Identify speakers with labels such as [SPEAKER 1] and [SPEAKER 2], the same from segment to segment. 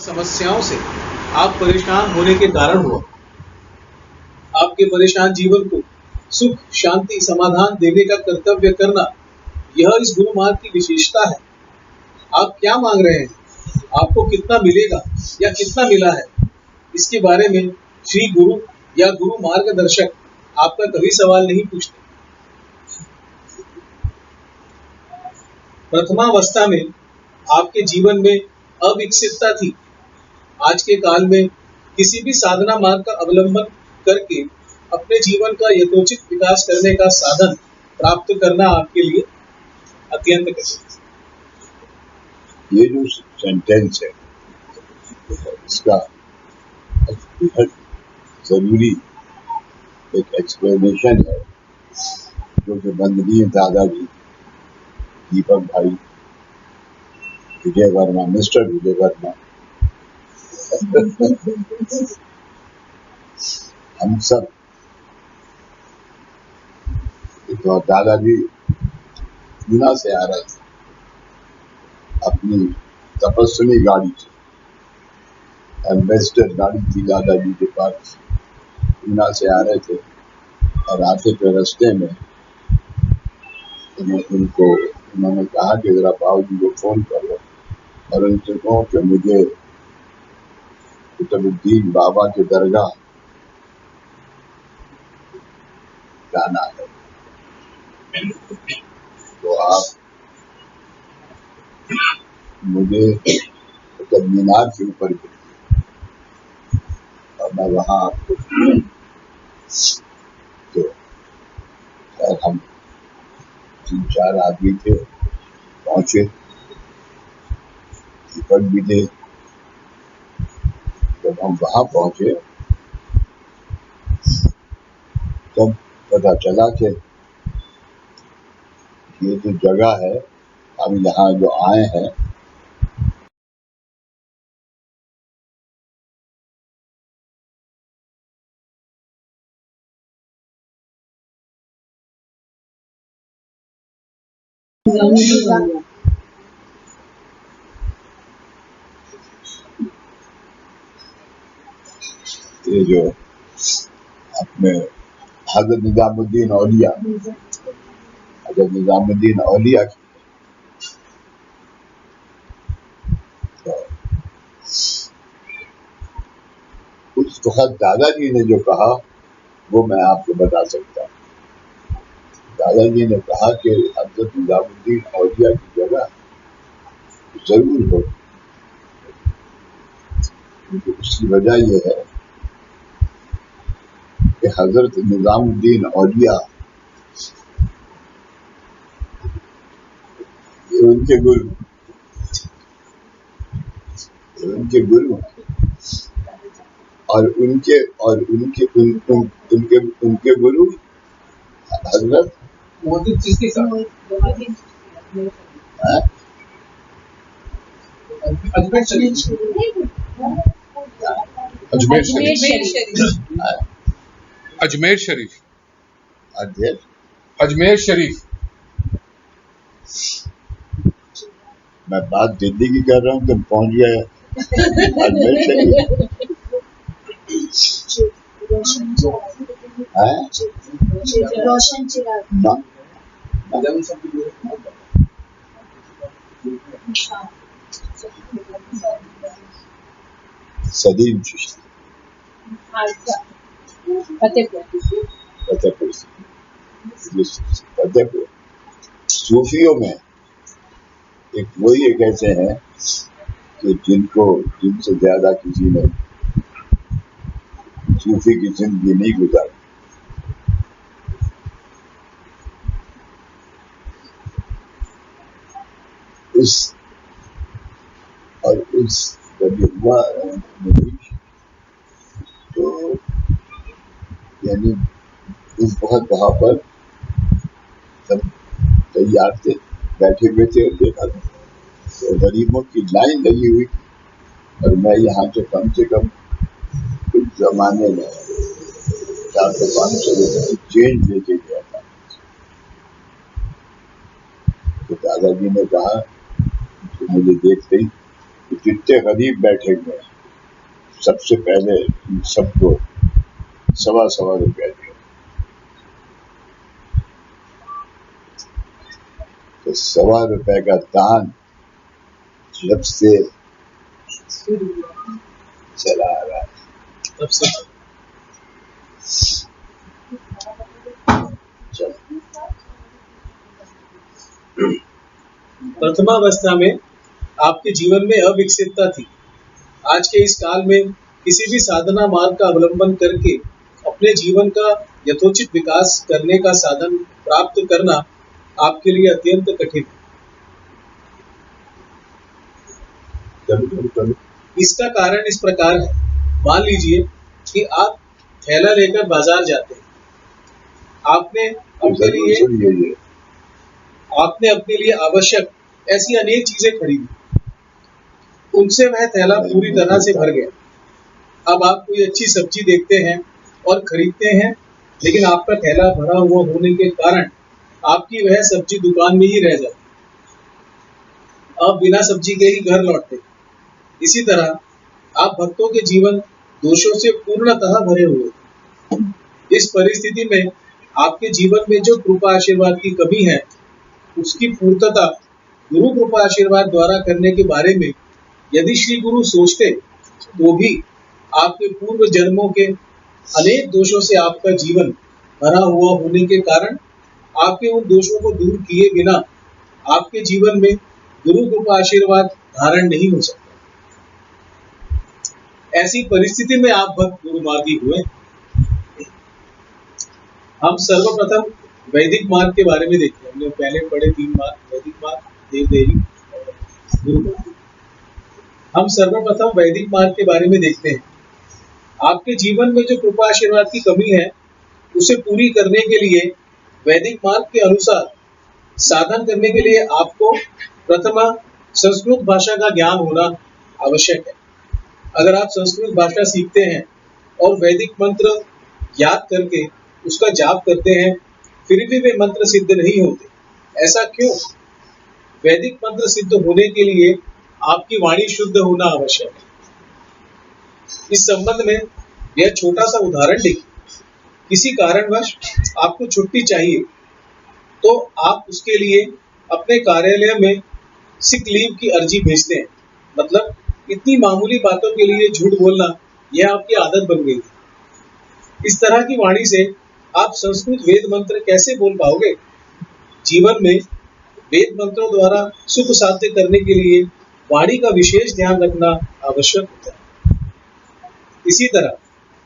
[SPEAKER 1] समस्याओं से आप परेशान होने के कारण हुआ। आपके परेशान जीवन को सुख, शांति, समाधान देने का कर्तव्य करना, यह इस गुरु मार्ग की विशेषता है। आप क्या मांग रहे हैं, आपको कितना मिलेगा या कितना मिला है, इसके बारे में श्री गुरु या गुरु मार्गदर्शक आपका कभी सवाल नहीं पूछते। प्रथमावस्था में आपके जीवन में अविकसितता थी। आज के काल में किसी भी साधना मार्ग का अवलंबन करके अपने जीवन का यथोचित विकास करने का साधन प्राप्त करना आपके लिए अत्यंत कठिन है।
[SPEAKER 2] ये जो सेंटेंस है इसका बेहद जरूरी एक एक्सप्लेनेशन है जो वंदनीय दादाजी दीपक भाई विजय वर्मा, मिस्टर विजय वर्मा, हम सब तो दादाजी पूना से आ रहे थे अपनी तपस्विनी गाड़ी से। एम्बेसडर गाड़ी थी दादाजी के पास। पूना से आ रहे थे और आते थे रास्ते में उन्होंने कहा कि जरा बाबूजी को फोन करो और उनसे कहो कि मुझे कुतुबुद्दीन बाबा के दरगाह जाना है, तो आप मुझे कुतुब मीनार के ऊपर और मैं वहां आपको तो हम 3-4 आदमी थे, पहुंचे। दीपक भी थे। जब हम वहां पहुंचे तब पता चला कि ये जो जगह है हम यहाँ जो आए हैं ये जो अपने हज़रत निजामुद्दीन औलिया की तो उस वक्त दादाजी ने जो कहा वो मैं आपको बता सकता हूँ। दादाजी ने कहा कि हज़रत निजामुद्दीन औलिया की जगह जरूर हो। उसकी वजह यह है कि हज़रत निजामुद्दीन औलिया उनके गुरु और उनके गुरु हज़रत
[SPEAKER 3] अजमेर शरीफ।
[SPEAKER 2] मैं बात दिल्ली की कर रहा हूँ, तुम पहुंच गए अजमेर शरीफ।
[SPEAKER 4] रोशन चिराग
[SPEAKER 2] ना सलीम चिश्ती फतेहपुर। सूफियों में एक ऐसे हैं कि जिनसे ज्यादा किसी ने सूफी की जिंदगी नहीं गुजारी। जब ये हुआ तो यानी उस बहुत वहां पर सब तैयार थे, बैठे हुए थे और देखा तो गरीबों की लाइन लगी हुई और मैं यहाँ से कम कुछ जमाने में 400-500 रुपए की चेंज लेके गया था। तो दादाजी ने कहा कि मुझे देखते ही जितने गरीब बैठे हुए हैं, सबसे पहले इन सबको 1.25 रुपया दिया। तो 1.25 रुपए का दान जब से चला आ रहा है,
[SPEAKER 1] तब से प्रथमावस्था में आपके जीवन में अविकसितता थी। आज के इस काल में किसी भी साधना मार्ग का अवलंबन करके अपने जीवन का यथोचित विकास करने का साधन प्राप्त करना आपके लिए अत्यंत कठिन है। इसका कारण इस प्रकार है। मान लीजिए कि आप थैला लेकर बाजार जाते हैं। आपने अपने लिए आवश्यक ऐसी अनेक चीजें खरीदी, उनसे वह थैला पूरी तरह से भर गया। अब आप कोई अच्छी सब्जी देखते हैं और खरीदते हैं, लेकिन आपका थैला भरा हुआ होने के कारण आपकी वह सब्जी दुकान में ही रह जाती। आप बिना सब्जी के ही घर लौटते। इसी तरह आप भक्तों के जीवन दोषों से पूर्णतः भरे हुए। इस परिस्थिति में आपके जीवन में जो कृपा आशीर्वाद की कमी है, उसकी पूर्तता गुरु कृपा आशीर्वाद द्वारा करने के बारे में यदि श्री गुरु सोचते तो भी आपके पूर्व जन्मों के अनेक दोषों से आपका जीवन भरा हुआ होने के कारण आपके उन दोषों को दूर किए बिना आपके जीवन में गुरु कृपा आशीर्वाद धारण नहीं हो सकता। ऐसी परिस्थिति में आप भक्त गुरुमार्गी हुए। हम सर्वप्रथम वैदिक मार्ग के बारे में देखते हैं। हमने पहले पढ़े 3 मार्ग, वैदिक मार्ग, देवदेही और गुरु मार्ग। हम सर्वप्रथम वैदिक मार्ग के बारे में देखते हैं। आपके जीवन में जो कृपा आशीर्वाद की कमी है, उसे पूरी करने के लिए वैदिक मार्ग के अनुसार साधन करने के लिए आपको प्रथम संस्कृत भाषा का ज्ञान होना आवश्यक है। अगर आप संस्कृत भाषा सीखते हैं और वैदिक मंत्र याद करके उसका जाप करते हैं, फिर भी वे मंत्र सिद्ध नहीं होते। ऐसा क्यों? वैदिक मंत्र सिद्ध होने के लिए आपकी वाणी शुद्ध होना आवश्यक है। इस संबंध में यह छोटा सा उदाहरण देखिए। किसी कारणवश आपको छुट्टी चाहिए, तो आप उसके लिए अपने कार्यालय में सिक लीव की अर्जी भेजते हैं। मतलब इतनी मामूली बातों के लिए झूठ बोलना यह आपकी आदत बन गई है। इस तरह की वाणी से आप संस्कृत वेद मंत्र कैसे बोल पाओगे? जीवन में वेद मंत्रों द्वारा सुख साध्य करने के लिए वाणी का विशेष ध्यान रखना आवश्यक होता है। इसी तरह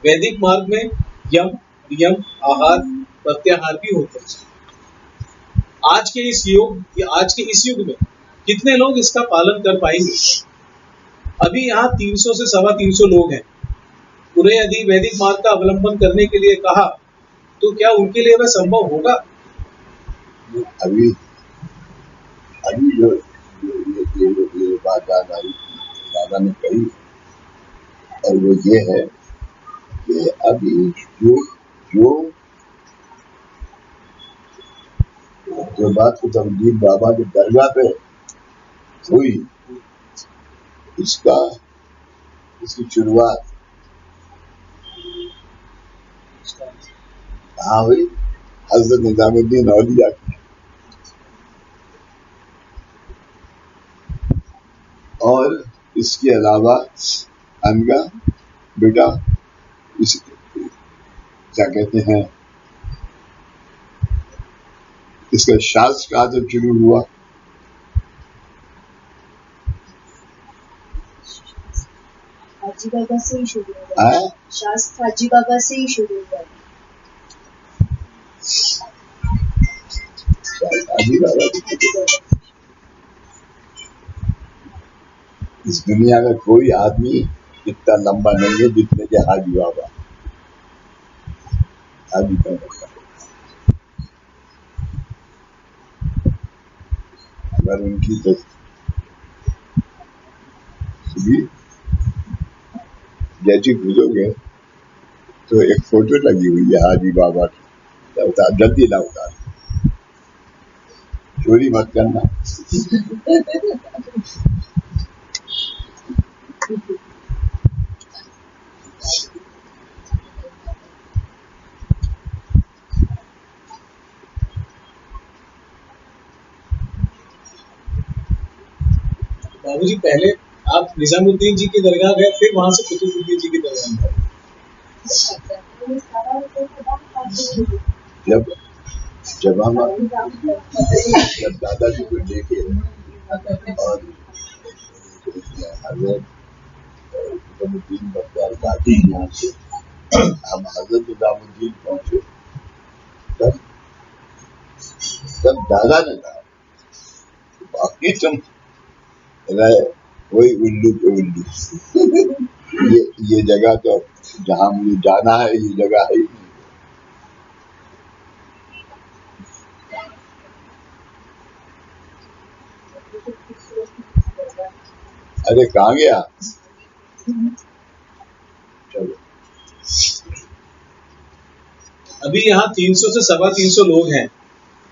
[SPEAKER 1] वैदिक मार्ग में यम, नियम, आहार, प्रत्याहार भी होते हैं। आज के इस युग में कितने लोग इसका पालन कर पाएंगे? अभी यहाँ 300 से 350 लोग हैं। उन्हें यदि वैदिक मार्ग का अवलंबन करने के लिए कहा, तो क्या उनके लिए वह संभव होगा?
[SPEAKER 2] अभी जो बात दादा ने कही, और वो ये है कि अभी जो बात को तमदीन बाबा के दरगाह पे हुई, इसकी शुरुआत कहाँ हुई? हजरत निजामुद्दीन औलिया की। और इसके अलावा अनगा बेटा क्या कहते हैं, इसका शास्त्र का जब शुरू हुआ,
[SPEAKER 4] हाजी बाबा से ही शुरू हुआ। शास्त्र हाजी बाबा से ही शुरू हुआ।
[SPEAKER 2] हाजी बाबा, इस दुनिया में कोई आदमी इतना लंबा नहीं है जितने के हाजी बाबा। हाजी बाबा अगर उनकी जैसी भेजोगे तो एक फोटो लगी हुई है हाजी बाबा की, उतार जल्दी ला उतार, चोरी मत करना।
[SPEAKER 1] प्रभु जी पहले आप निजामुद्दीन जी की दरगाह गए, फिर वहां से कुतुबुद्दीन जी की दरगाह गए।
[SPEAKER 2] जब दादाजी को लेके और हजरत निजामुद्दीन बख्तियार काकी यहाँ से हम हजरत निजामुद्दीन पहुंचे, तब दादा ने कहा बाकी तुम रहे वही उल्लू पे उल्लू। ये जगह तो जहाँ मुझे जाना है ये जगह है ही नहीं। अरे कहाँ गया? चलो
[SPEAKER 1] अभी यहाँ 300 से 350 लोग हैं।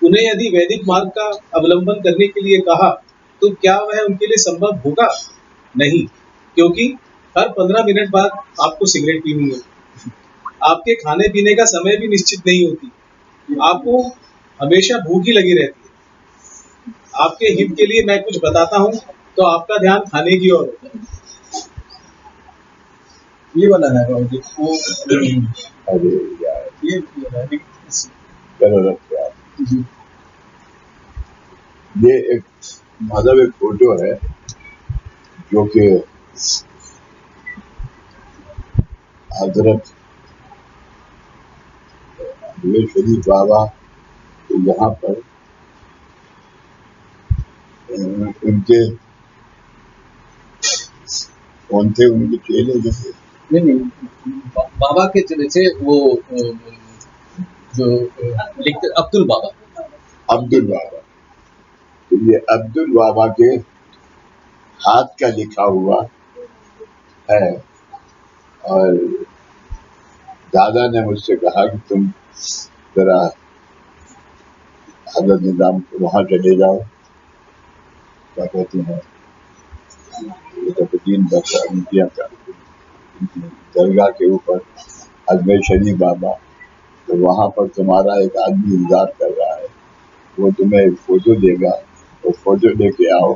[SPEAKER 1] उन्हें यदि वैदिक मार्ग का अवलंबन करने के लिए कहा तो क्या वह उनके लिए संभव होगा? नहीं, क्योंकि हर 15 मिनट बाद आपको सिगरेट पीनी है। आपके खाने पीने का समय भी निश्चित नहीं होती। आपको हमेशा भूख ही लगी रहती है। आपके हित के लिए मैं कुछ बताता हूँ तो आपका ध्यान खाने की ओर होता है। ये वाला है वो
[SPEAKER 2] अरे यार
[SPEAKER 1] ये
[SPEAKER 2] चलो रख यार। ये एक मतलब एक फोटो है जो कि हजरत शरीफ बाबा तो यहाँ पर उनके कौन थे उनके चेले जैसे
[SPEAKER 1] नहीं बाबा के चले थे वो जो लिखते अब्दुल बाबा।
[SPEAKER 2] तो ये अब्दुल बाबा के हाथ का लिखा हुआ है और दादा ने मुझसे कहा कि तुम जरा हजरत निजाम वहां चले जाओ, क्या कहते हैं कुतुबुद्दीन बख्तियार का दरगाह के ऊपर अजमेर शरीफ बाबा, तो वहां पर तुम्हारा एक आदमी इंतजार कर रहा है, वो तुम्हें एक फोटो देगा, वो फोटो लेके आओ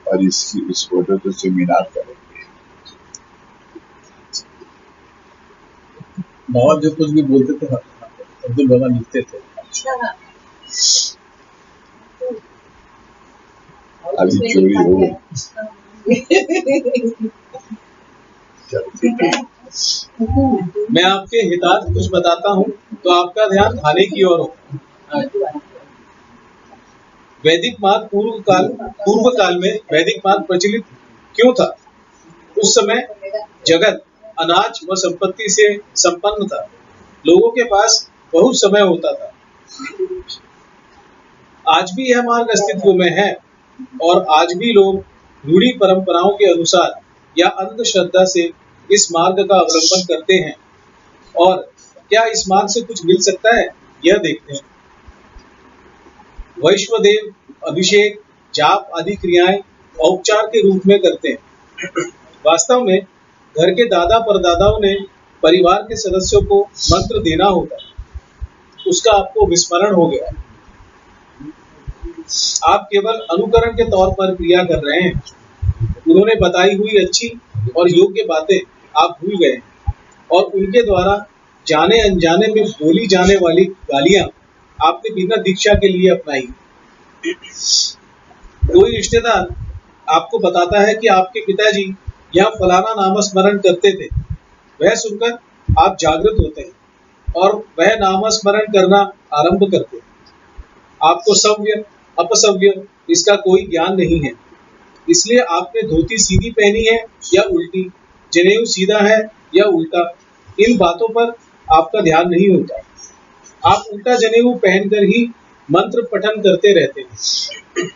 [SPEAKER 2] और इस फोटो से सेमिनार करेंगे।
[SPEAKER 1] बाबा जो कुछ भी बोलते थे अब्दुल बाबा लिखते थे।
[SPEAKER 2] अभी चोरी हो गई।
[SPEAKER 1] मैं आपके हितार्थ कुछ बताता हूँ तो आपका ध्यान खाने की ओर हो। वैदिक मार्ग पूर्व काल में वैदिक मार्ग प्रचलित क्यों था? उस समय जगत अनाज व संपत्ति से संपन्न था। लोगों के पास बहुत समय होता था। आज भी यह मार्ग अस्तित्व में है और आज भी लोग रूढ़ी परंपराओं के अनुसार या अंधश्रद्धा से इस मार्ग का अवलंबन करते हैं। और क्या इस मार्ग से कुछ मिल सकता है, यह देखते हैं। वैश्वदेव अभिषेक, जाप आदि क्रियाएं औपचार के रूप में करते हैं। वास्तव में घर के दादा परदादाओं ने परिवार के सदस्यों को मंत्र देना होता है, उसका आपको विस्मरण हो गया। आप केवल अनुकरण के तौर पर क्रिया कर रहे हैं। उन्होंने बताई हुई अच्छी और योग्य बातें आप भूल गए और उनके द्वारा जाने अनजाने में बोली जाने वाली गालियां आपने बिना दीक्षा के लिए अपनाई। कोई रिश्तेदार आपको बताता है कि आपके पिताजी यह फलाना नामस्मरण करते थे। वह सुनकर आप जागृत होते हैं और वह नामस्मरण करना आरंभ करते हैं। आपको सव्य अपसव्य इसका कोई ज्ञान नहीं है, इसलिए आपने धोती सीधी पहनी है या उल्टी, जनेऊ सीधा है या उल्टा, इन बातों पर आपका ध्यान नहीं होता। आप उल्टा जनेऊ पहनकर ही मंत्र पठन करते रहते हैं।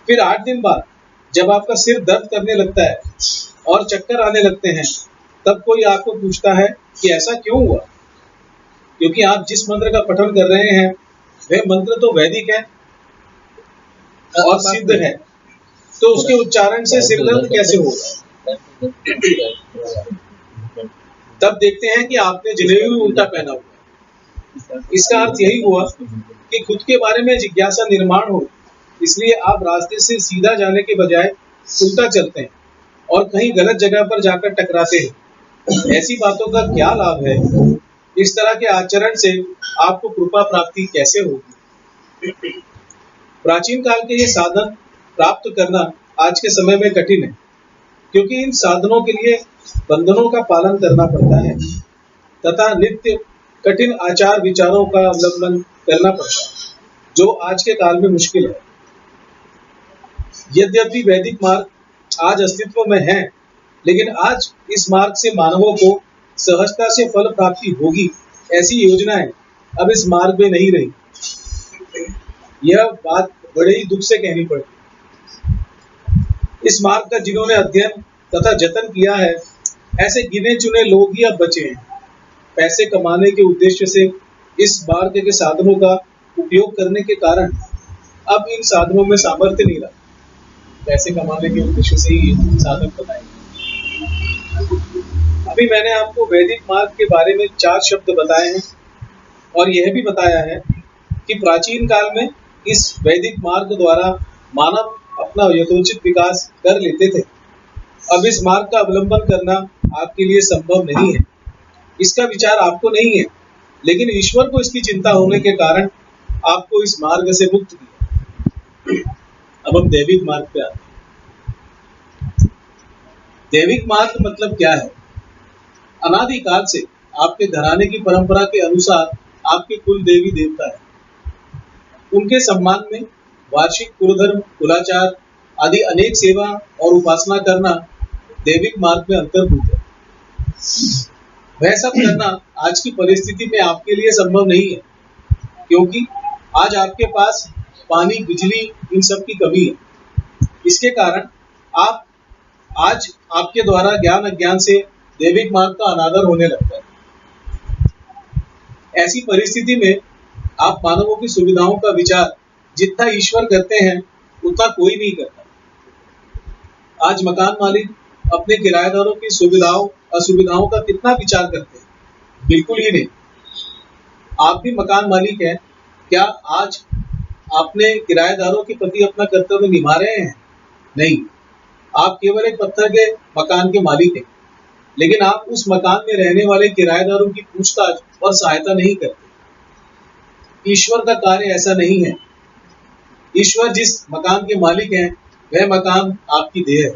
[SPEAKER 1] फिर 8 दिन बाद जब आपका सिर दर्द करने लगता है और चक्कर आने लगते हैं, तब कोई आपको पूछता है कि ऐसा क्यों हुआ? क्योंकि आप जिस मंत्र का पठन कर रहे हैं वह मंत्र तो वैदिक है और सिद्ध है, तो उसके उच्चारण से सिर दर्द कैसे होगा? तब देखते हैं कि आपने जनेऊ उल्टा पहना हुआ। इसका अर्थ यही हुआ कि खुद के बारे में जिज्ञासा निर्माण हो, इसलिए आप रास्ते से सीधा जाने के बजाय उल्टा चलते हैं और कहीं गलत जगह पर जाकर टकराते हैं। ऐसी बातों का क्या लाभ है? इस तरह के आचरण से आपको कृपा प्राप्ति कैसे होगी? प्राचीन काल के ये साधन प्राप्त करना आज के समय में कठिन है, क्योंकि इन साधनों के लिए बंधनों का पालन करना पड़ता है तथा नित्य कठिन आचार विचारों का अवलंबन करना पड़ता है, जो आज के काल में मुश्किल है। यद्यपि वैदिक मार्ग आज अस्तित्व में है, लेकिन आज इस मार्ग से मानवों को सहजता से फल प्राप्ति होगी, ऐसी योजनाएं अब इस मार्ग में नहीं रही। यह बात बड़े ही दुख से कहनी पड़ती। इस मार्ग का जिन्होंने अध्ययन तथा जतन किया है, ऐसे गिने चुने लोग ही अब बचे हैं। पैसे कमाने के उद्देश्य से इस मार्ग के साधनों का उपयोग करने के कारण अब इन साधनों में सामर्थ्य नहीं रहा। पैसे कमाने के उद्देश्य से ही साधन बनाए। अभी मैंने आपको वैदिक मार्ग के बारे में 4 शब्द बताए हैं और यह भी बताया है कि प्राचीन काल में इस वैदिक मार्ग द्वारा मानव अपना यथोचित विकास कर लेते थे। अब इस मार्ग का अवलंबन करना आपके लिए संभव नहीं है। इसका विचार आपको नहीं है, लेकिन ईश्वर को इसकी चिंता होने के कारण आपको इस मार्ग से मुक्त किया। अब हम दैविक मार्ग पे आते हैं। दैविक मार्ग मतलब क्या है? अनादिकाल से आपके घराने की परंपरा के अनुसार आपके कुल देवी देवता है। उनके सम्मान में वार्षिक कुलधर्म, कुलाचार आदि अनेक सेवा और उपासना करना दैविक मार्ग में अंतर्भूत है। वह सब करना आज की परिस्थिति में आपके लिए संभव नहीं है, क्योंकि आज आपके पास पानी, बिजली इन सब की कमी है। इसके कारण आप आज आपके द्वारा ज्ञान अज्ञान से दैविक मार्ग का अनादर होने लगता है। ऐसी परिस्थिति में आप मानवों की सुविधाओं का विचार जितना ईश्वर करते हैं उतना कोई नहीं करता। आज मकान मालिक अपने किराएदारों की सुविधाओं असुविधाओं का कितना विचार करते हैं? बिल्कुल ही नहीं। आप भी मकान मालिक हैं, क्या आज आपने किराएदारों के प्रति अपना कर्तव्य निभा रहे हैं? नहीं। आप केवल एक पत्थर के मकान के मालिक हैं, लेकिन आप उस मकान में रहने वाले किराएदारों की पूछताछ और सहायता नहीं करते। ईश्वर का कार्य ऐसा नहीं है। ईश्वर जिस मकान के मालिक हैं, वह मकान आपकी देह है।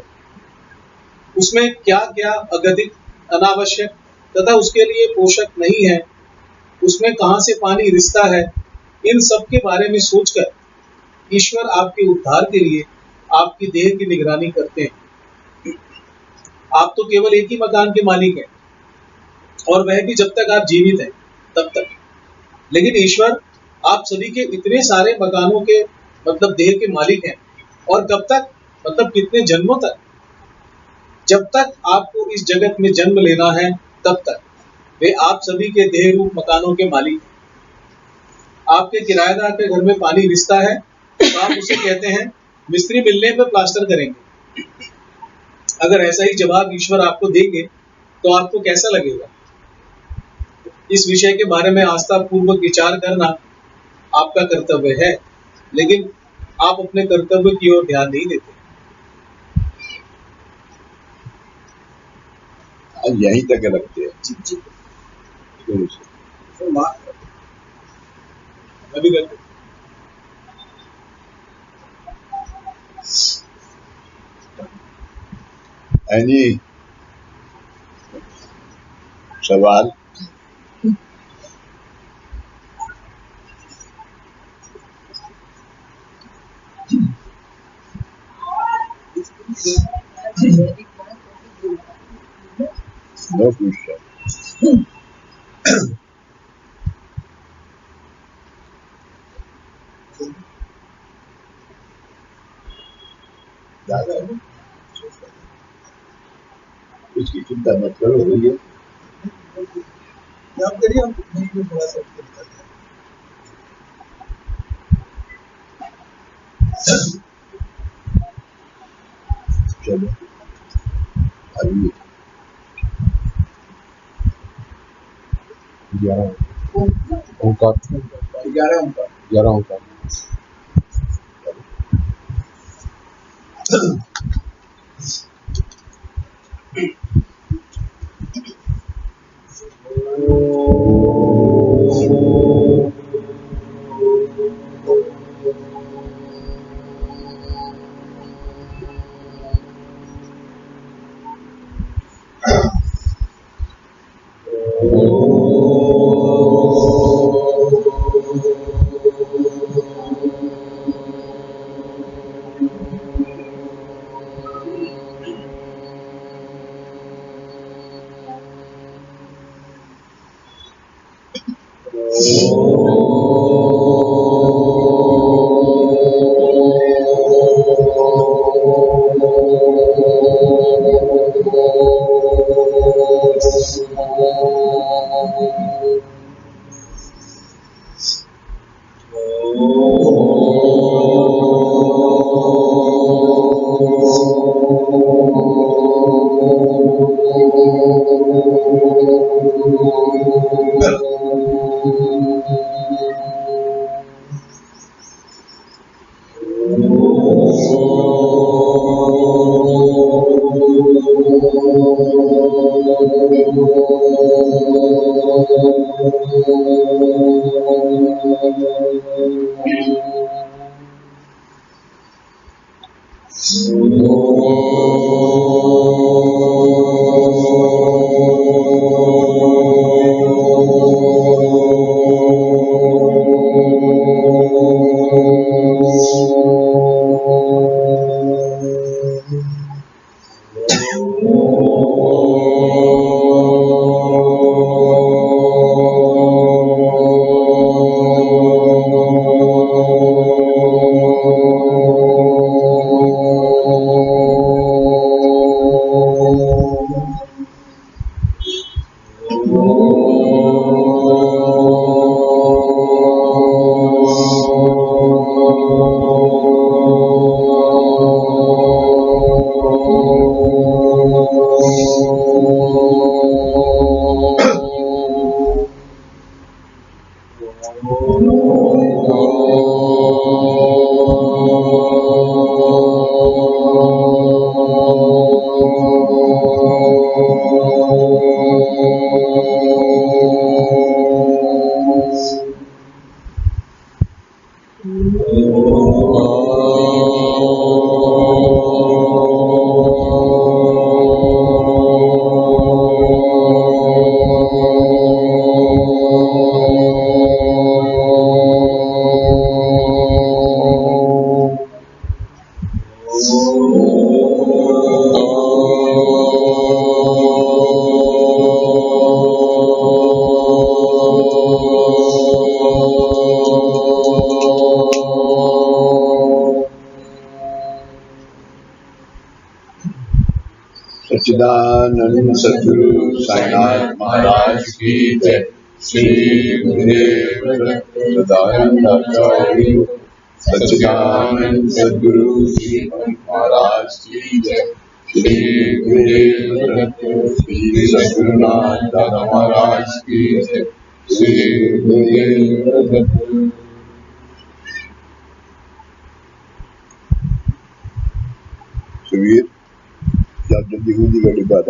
[SPEAKER 1] उसमें क्या क्या अगतिक, अनावश्यक तथा उसके लिए पोषक नहीं है, उसमें कहां से पानी रिसता है, इन सब के बारे में सोचकर ईश्वर आपके उद्धार के लिए आपकी देह की निगरानी करते हैं। आप तो केवल एक ही मकान के मालिक हैं, और वह भी जब तक आप जीवित हैं तब तक। लेकिन ईश्वर आप सभी के इतने सारे मकानों के मतलब देह के मालिक हैं। और कब तक? मतलब कितने जन्मों तक? जब तक आपको इस जगत में जन्म लेना है तब तक वे आप सभी के देह रूप मकानों के मालिक हैं। आपके किराएदार के घर में पानी रिसता है तो आप उसे कहते हैं मिस्त्री मिलने पर प्लास्टर करेंगे। अगर ऐसा ही जवाब ईश्वर आपको देंगे तो आपको कैसा लगेगा? इस विषय के बारे में आस्था पूर्वक विचार करना आपका कर्तव्य है, लेकिन आप अपने कर्तव्य की ओर ध्यान नहीं देते।
[SPEAKER 2] यहीं तक रखते हैं।
[SPEAKER 1] जी। अभी करते।
[SPEAKER 2] एनी सवाल? No question. उसकी चिंता मत करो, भैया।
[SPEAKER 1] आप करिए, हम थोड़ा सा
[SPEAKER 2] चलो अभी 11 ओंकार सच्चिदानंद सद्गुरु साईनाथ महाराज की जय। श्री गुरुदेव दत्त सदानंद आचार्य सच्चिदानंद सद्गुरु श्री महाराज की जय। श्री गुरुदेव दत्त श्री सद्गुरुनाथ दादा महाराज की जय। श्री गुरुदेव दत्त। सुबीर जल्दी हुई गाड़ी बात